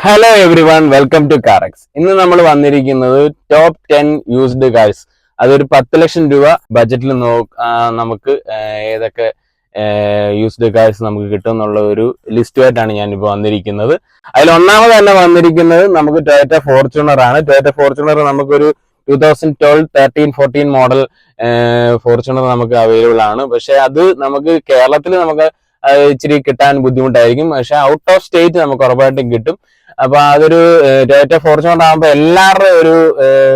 Hello everyone, welcome to Carax. ഇന്ന് നമ്മൾ വന്നിരിക്കുന്നത് ടോപ്പ് 10 യൂസ്ഡ് കാർസ്. അതൊരു 10 ലക്ഷം രൂപ ബജറ്റിൽ നമുക്ക് ഏതൊക്കെ യൂസ്ഡ് കാർസ് നമുക്ക് കിട്ടും എന്നുള്ള ഒരു ലിസ്റ്റുമായിട്ടാണ് ഞാനിപ്പോൾ വന്നിരിക്കുന്നത്. അതിൽ ഒന്നാമത് തന്നെ വന്നിരിക്കുന്നത് നമുക്ക് ടൊയോറ്റ ഫോർച്യൂണർ ആണ്. ടൊയോറ്റ ഫോർച്യൂണർ നമുക്കൊരു 2012, 13, 14 മോഡൽ ഫോർച്യൂണർ നമുക്ക് അവൈലബിൾ ആണ്. പക്ഷെ അത് നമുക്ക് കേരളത്തിൽ നമുക്ക് ഇച്ചിരി കിട്ടാൻ ബുദ്ധിമുട്ടായിരിക്കും. പക്ഷെ ഔട്ട് ഓഫ് സ്റ്റേറ്റ് നമുക്ക് ഉറപ്പായിട്ടും കിട്ടും. അപ്പൊ അതൊരു ടൊയോറ്റ ഫോർച്യൂണർ ആകുമ്പോൾ എല്ലാവരുടെയും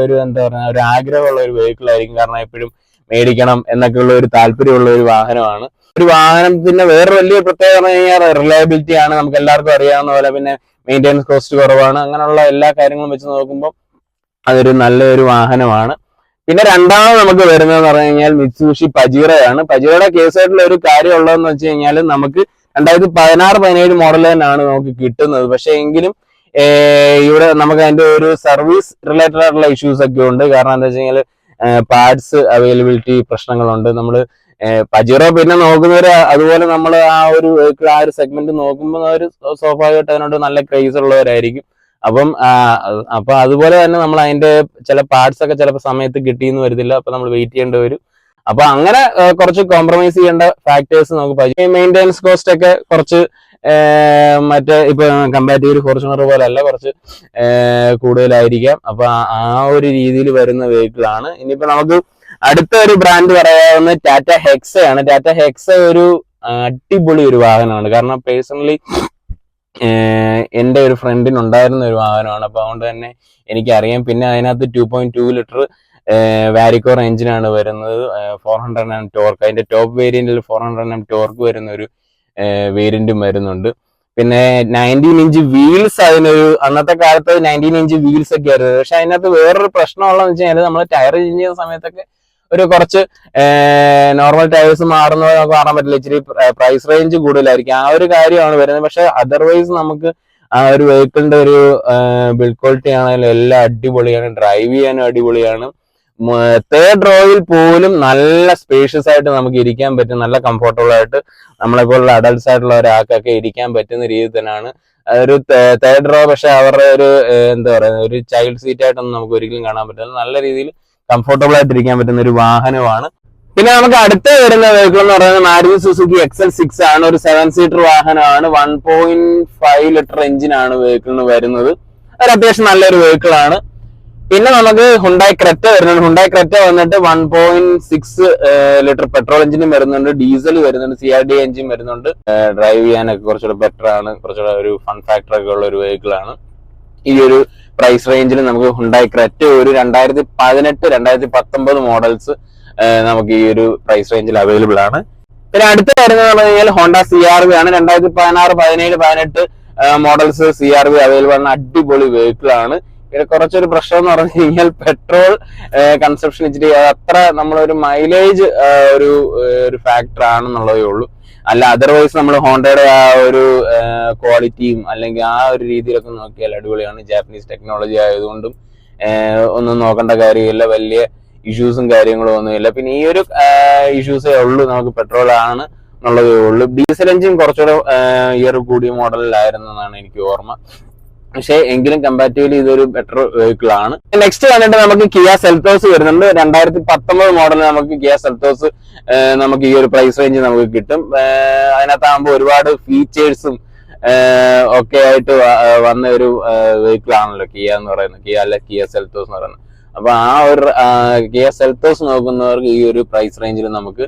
ഒരു എന്താ പറയുക, ഒരു ആഗ്രഹമുള്ള ഒരു വെഹിക്കിൾ ആയിരിക്കും. കാരണം എപ്പോഴും മേടിക്കണം എന്നൊക്കെയുള്ള ഒരു താല്പര്യമുള്ള ഒരു വാഹനമാണ്. ഒരു വാഹനത്തിന്റെ വേറെ വലിയ പ്രത്യേകത പറഞ്ഞു കഴിഞ്ഞാൽ റിലയബിലിറ്റി ആണ്. നമുക്ക് എല്ലാവർക്കും അറിയാവുന്ന പോലെ പിന്നെ മെയിൻ്റെനൻസ് കോസ്റ്റ് കുറവാണ്. അങ്ങനെയുള്ള എല്ലാ കാര്യങ്ങളും വെച്ച് നോക്കുമ്പോൾ അതൊരു നല്ലൊരു വാഹനമാണ്. പിന്നെ രണ്ടാമത് നമുക്ക് വരുന്നതെന്ന് പറഞ്ഞു കഴിഞ്ഞാൽ മിത്സുബിഷി പജീറയാണ്. പജീറയുടെ കേസായിട്ടുള്ള ഒരു കാര്യം ഉള്ളതെന്ന് വെച്ച് കഴിഞ്ഞാൽ നമുക്ക് 2016, 17 മോഡൽ തന്നെയാണ് നമുക്ക് കിട്ടുന്നത്. പക്ഷെ എങ്കിലും ഇവിടെ നമുക്ക് അതിന്റെ ഒരു സർവീസ് റിലേറ്റഡ് ആയിട്ടുള്ള ഇഷ്യൂസ് ഒക്കെ ഉണ്ട്. കാരണം എന്താ വെച്ച് കഴിഞ്ഞാൽ പാർട്സ് അവൈലബിലിറ്റി പ്രശ്നങ്ങളുണ്ട്. നമ്മൾ പജീറോ പിന്നെ നോക്കുന്നവര് അതുപോലെ നമ്മൾ ആ ഒരു സെഗ്മെന്റ് നോക്കുമ്പോൾ ഒരു സ്വാഭാവികമായിട്ട് അതിനോട് നല്ല ക്രേസ് ഉള്ളവരായിരിക്കും. അപ്പൊ അതുപോലെ തന്നെ നമ്മൾ അതിന്റെ ചില പാർട്സ് ഒക്കെ ചിലപ്പോൾ സമയത്ത് കിട്ടിയെന്ന് വരുന്നില്ല. അപ്പൊ നമ്മൾ വെയിറ്റ് ചെയ്യേണ്ടി വരും. അപ്പൊ അങ്ങനെ കുറച്ച് കോംപ്രമൈസ് ചെയ്യേണ്ട ഫാക്ടേഴ്സ് നമുക്ക് മെയിൻ്റെനൻസ് കോസ്റ്റ് ഒക്കെ കുറച്ച് മറ്റേ ഇപ്പൊ കമ്പാരിറ്റീവ് ഫോർച്യൂണർ പോലെ അല്ല, കുറച്ച് കൂടുതലായിരിക്കാം. അപ്പൊ ആ ഒരു രീതിയിൽ വരുന്ന വെഹിക്കിൾ ആണ്. ഇനിയിപ്പോ നമുക്ക് അടുത്ത ഒരു ബ്രാൻഡ് പറയാവുന്ന ടാറ്റ ഹെക്സ ആണ്. ടാറ്റ ഹെക്സ ഒരു അടിപൊളി ഒരു വാഹനമാണ്. കാരണം പേഴ്സണലി എൻ്റെ ഒരു ഫ്രണ്ടിന് ഉണ്ടായിരുന്ന ഒരു വാഹനമാണ്. അപ്പൊ അതുകൊണ്ട് തന്നെ എനിക്കറിയാം. പിന്നെ അതിനകത്ത് 2.2 ലിറ്റർ വാരിക്കോർ എഞ്ചിനാണ് വരുന്നത്. 400 Nm ടോർക്ക്. അതിന്റെ ടോപ്പ് വേരിയന്റിൽ 400 Nm ടോർക്ക് വരുന്ന ഒരു വേരിയന്റും വരുന്നുണ്ട്. പിന്നെ 19 ഇഞ്ച് വീൽസ്, അന്നത്തെ കാലത്ത് 19 ഇഞ്ച് വീൽസ് ഒക്കെ ആയിരുന്നു. പക്ഷെ അതിനകത്ത് വേറൊരു പ്രശ്നമുള്ളതെന്ന് വെച്ച് കഴിഞ്ഞാൽ നമ്മൾ ടയർ ചേഞ്ച് ചെയ്യുന്ന സമയത്തൊക്കെ ഒരു കുറച്ച് നോർമൽ ടയേഴ്സ് മാറുന്നത് നമുക്ക് കാണാൻ പറ്റില്ല. ഇച്ചിരി പ്രൈസ് റേഞ്ച് കൂടുതലായിരിക്കും. ആ ഒരു കാര്യമാണ് വരുന്നത്. പക്ഷെ അതർവൈസ് നമുക്ക് ആ ഒരു വെഹിക്കിളിന്റെ ഒരു ബിൽഡ് ക്വാളിറ്റി ആണെങ്കിലും എല്ലാം അടിപൊളിയാണ്. ഡ്രൈവ് ചെയ്യാനും അടിപൊളിയാണ്. തേർഡ് റോയിൽ പോലും നല്ല സ്പേഷ്യസ് ആയിട്ട് നമുക്ക് ഇരിക്കാൻ പറ്റും. നല്ല കംഫർട്ടബിൾ ആയിട്ട് നമ്മളെപ്പോലുള്ള അഡൽട്സ് ആയിട്ടുള്ള ഒരാൾക്കൊക്കെ ഇരിക്കാൻ പറ്റുന്ന രീതിയിൽ തന്നെയാണ് ഒരു തേർഡ് റോ. പക്ഷെ അവരുടെ ഒരു എന്താ പറയുക, ഒരു ചൈൽഡ് സീറ്റ് ആയിട്ടൊന്നും നമുക്ക് ഒരിക്കലും കാണാൻ പറ്റില്ല. നല്ല രീതിയിൽ കംഫർട്ടബിൾ ആയിട്ട് ഇരിക്കാൻ പറ്റുന്ന ഒരു വാഹനമാണ്. പിന്നെ നമുക്ക് അടുത്ത വരുന്ന വെഹിക്കിൾ എന്ന് പറയുന്നത് മാരുതി സുസുക്കി XL6 ആണ്. ഒരു 7 സീറ്റർ വാഹനമാണ്. 1.5 ലിറ്റർ എഞ്ചിനാണ് വെഹിക്കിളിന് വരുന്നത്. ഒരു അത്യാവശ്യം നല്ലൊരു വെഹിക്കിൾ ആണ്. പിന്നെ നമുക്ക് ഹുണ്ടായി ക്രെറ്റ വരുന്നുണ്ട്. ഹുണ്ടായി ക്രെറ്റ വന്നിട്ട് 1.6 ലിറ്റർ പെട്രോൾ എഞ്ചിനും വരുന്നുണ്ട്. ഡീസൽ വരുന്നുണ്ട്. CRD എഞ്ചിൻ വരുന്നുണ്ട്. ഡ്രൈവ് ചെയ്യാനൊക്കെ കുറച്ചുകൂടെ ബെറ്റർ ആണ്. കുറച്ചുകൂടെ ഒരു ഫൺ ഫാക്ടർ ഒക്കെ ഉള്ള ഒരു വെഹിക്കിൾ ആണ്. ഈ ഒരു പ്രൈസ് റേഞ്ചിൽ നമുക്ക് ഹുണ്ടായി ക്രെറ്റ ഒരു 2018, 2019 മോഡൽസ് നമുക്ക് ഈ ഒരു പ്രൈസ് റേഞ്ചിൽ അവൈലബിൾ ആണ്. പിന്നെ അടുത്ത വരുന്നത് പറഞ്ഞു കഴിഞ്ഞാൽ ഹോണ്ട CRV ആണ്. 2016, 17, 18 മോഡൽസ് CRV അവൈലബിൾ ആണ്. അടിപൊളി വെഹിക്കിൾ ആണ്. പിന്നെ കുറച്ചൊരു പ്രശ്നം എന്ന് പറഞ്ഞു കഴിഞ്ഞാൽ പെട്രോൾ കൺസപ്ഷൻ ഇച്ചിരി അത്ര നമ്മളൊരു മൈലേജ് ഒരു ഫാക്ടർ ആണെന്നുള്ളതേ ഉള്ളൂ. അല്ല അതർവൈസ് നമ്മൾ ഹോണ്ടയുടെ ആ ഒരു ക്വാളിറ്റിയും അല്ലെങ്കിൽ ആ ഒരു രീതിയിലൊക്കെ നോക്കിയാൽ അടിപൊളിയാണ്. ജാപ്പനീസ് ടെക്നോളജി ആയതുകൊണ്ടും ഒന്നും നോക്കേണ്ട കാര്യമില്ല. വലിയ ഇഷ്യൂസും കാര്യങ്ങളും ഒന്നുമില്ല. പിന്നെ ഈ ഒരു ഇഷ്യൂസേ ഉള്ളൂ, നമുക്ക് പെട്രോൾ ആണ് എന്നുള്ളതേ ഉള്ളൂ. ഡീസൽ എഞ്ചിൻ കുറച്ചുകൂടെ ഇയർ കൂടിയ മോഡലിലായിരുന്നെന്നാണ് എനിക്ക് ഓർമ്മ. പക്ഷെ എങ്കിലും കമ്പാരിറ്റീവ്ലി ഇതൊരു ബെറ്റർ വെഹിക്കിൾ ആണ്. നെക്സ്റ്റ് വന്നിട്ട് നമുക്ക് കിയ സെൽറ്റോസ് വരുന്നുണ്ട്. 2019 മോഡൽ നമുക്ക് കിയ സെൽറ്റോസ് നമുക്ക് ഈ ഒരു പ്രൈസ് റേഞ്ച് നമുക്ക് കിട്ടും. അതിനകത്താകുമ്പോൾ ഒരുപാട് ഫീച്ചേഴ്സും ഒക്കെ ആയിട്ട് വന്ന ഒരു വെഹിക്കിൾ ആണല്ലോ കിയ എന്ന് പറയുന്നത്. കിയ അല്ല കിയ സെൽറ്റോസ് എന്ന് പറയുന്നത്. അപ്പൊ ആ ഒരു കിയ സെൽറ്റോസ് നോക്കുന്നവർക്ക് ഈ ഒരു പ്രൈസ് റേഞ്ചിൽ നമുക്ക്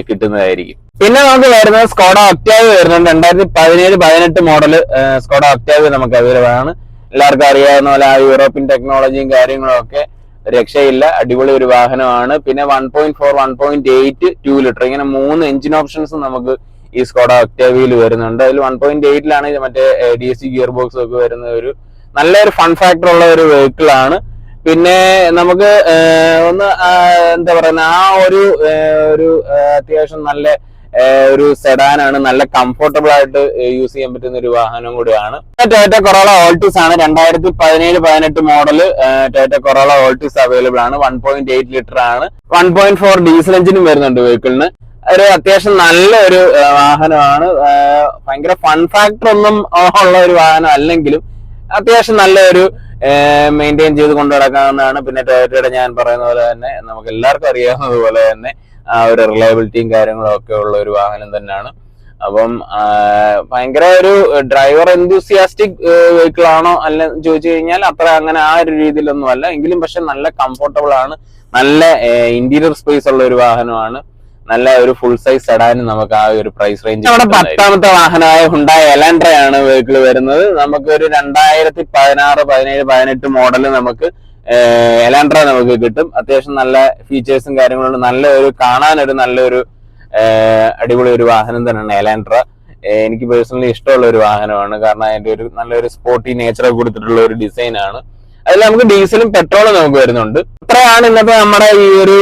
കിട്ടുന്നതായിരിക്കും. പിന്നെ നമുക്ക് വരുന്നത് സ്കോഡ ഒക്ടാവിയ വരുന്നുണ്ട്. 2017, 18 മോഡല് സ്കോഡ ഒക്ടാവിയ നമുക്ക് അവൈലബിൾ ആണ്. എല്ലാവർക്കും അറിയാവുന്ന പോലെ ആ യൂറോപ്യൻ ടെക്നോളജിയും കാര്യങ്ങളും ഒക്കെ രക്ഷയില്ല. അടിപൊളി ഒരു വാഹനമാണ്. പിന്നെ 1.4, 1.8, 2 ലിറ്റർ ഇങ്ങനെ 3 എഞ്ചിൻ ഓപ്ഷൻസ് നമുക്ക് ഈ സ്കോഡ ഒക്ടാവിയയിൽ വരുന്നുണ്ട്. അതിൽ 1.8ലാണ് മറ്റേ DSG ഗിയർ ബോക്സ് ഒക്കെ വരുന്ന ഒരു നല്ലൊരു ഫൺ ഫാക്ടർ ഉള്ള ഒരു വെഹിക്കിൾ ആണ്. പിന്നെ നമുക്ക് എന്താ പറയുന്ന ആ ഒരു അത്യാവശ്യം നല്ല ഒരു സെഡാനാണ്. നല്ല കംഫർട്ടബിൾ ആയിട്ട് യൂസ് ചെയ്യാൻ പറ്റുന്ന ഒരു വാഹനം കൂടിയാണ്. ടൊയോറ്റ കൊറോള ഓൾട്ടിസ് ആണ്. 2017, 18 model Toyota corolla Altis available ആണ്. 1.8 ലിറ്റർ ആണ്. 1.4 ഡീസൽ എഞ്ചിനും വരുന്നുണ്ട് വെഹിക്കിളിന്. ഒരു അത്യാവശ്യം നല്ല ഒരു വാഹനമാണ്. ഭയങ്കര ഫൺ ഫാക്ടർ ഒന്നും ഉള്ള ഒരു വാഹനം അല്ലെങ്കിലും അത്യാവശ്യം നല്ലൊരു മെയിൻറ്റെയിൻ ചെയ്ത് കൊണ്ടു നടക്കാവുന്നതാണ്. പിന്നെ ടൊയോട്ടയുടെ ഞാൻ പറയുന്ന പോലെ തന്നെ നമുക്ക് എല്ലാവർക്കും അറിയാവുന്നത് പോലെ തന്നെ ആ ഒരു റിലയബിലിറ്റിയും കാര്യങ്ങളും ഒക്കെ ഉള്ള ഒരു വാഹനം തന്നെയാണ്. അപ്പം ഭയങ്കര ഒരു ഡ്രൈവർ എന്തൂസിയാസ്റ്റിക് വെഹിക്കിൾ ആണോ അല്ല ചോദിച്ചു കഴിഞ്ഞാൽ അത്ര അങ്ങനെ ആ ഒരു രീതിയിലൊന്നും അല്ല. എങ്കിലും പക്ഷെ നല്ല കംഫർട്ടബിൾ ആണ്, നല്ല ഇന്റീരിയർ സ്പേസ് ഉള്ള ഒരു വാഹനമാണ്. നല്ല ഒരു ഫുൾ സൈസ് സെഡാനും നമുക്ക് ആ ഒരു പ്രൈസ് റേഞ്ച്. നമ്മുടെ 10ാമത്തെ വാഹനമായ ഹുണ്ടായി എലാൻഡ്ര ആണ് വെഹിക്കിൾ വരുന്നത്. നമുക്ക് ഒരു 2016, 17, 18 മോഡല് നമുക്ക് എലാൻഡ്ര നമുക്ക് കിട്ടും. അത്യാവശ്യം നല്ല ഫീച്ചേഴ്സും കാര്യങ്ങളും, നല്ലൊരു കാണാനൊരു നല്ലൊരു അടിപൊളി ഒരു വാഹനം തന്നെയാണ് എലാൻഡ്ര. എനിക്ക് പേഴ്സണലി ഇഷ്ടമുള്ള ഒരു വാഹനമാണ്. കാരണം അതിന്റെ ഒരു നല്ലൊരു സ്പോർട്ടി നേച്ചർ കൊടുത്തിട്ടുള്ള ഒരു ഡിസൈൻ ആണ്. അതിൽ നമുക്ക് ഡീസലും പെട്രോളും നമുക്ക് വരുന്നുണ്ട്. ഇത്രയാണ് ഇന്നത്തെ നമ്മുടെ ഈ ഒരു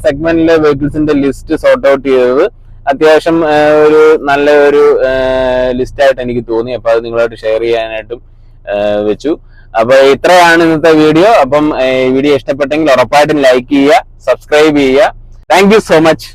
സെഗ്മെന്റിലെ വെഹിക്കിൾസിന്റെ ലിസ്റ്റ് സോർട്ട് ഔട്ട് ചെയ്തത്. അത്യാവശ്യം ഒരു നല്ല ഒരു ലിസ്റ്റ് ആയിട്ട് എനിക്ക് തോന്നി. അപ്പൊ അത് നിങ്ങളായിട്ട് ഷെയർ ചെയ്യാനായിട്ടും വെച്ചു. അപ്പൊ ഇത്രയാണ് ഇന്നത്തെ വീഡിയോ. അപ്പം വീഡിയോ ഇഷ്ടപ്പെട്ടെങ്കിൽ ഉറപ്പായിട്ടും ലൈക്ക് ചെയ്യുക, സബ്സ്ക്രൈബ് ചെയ്യുക. Thank you so much.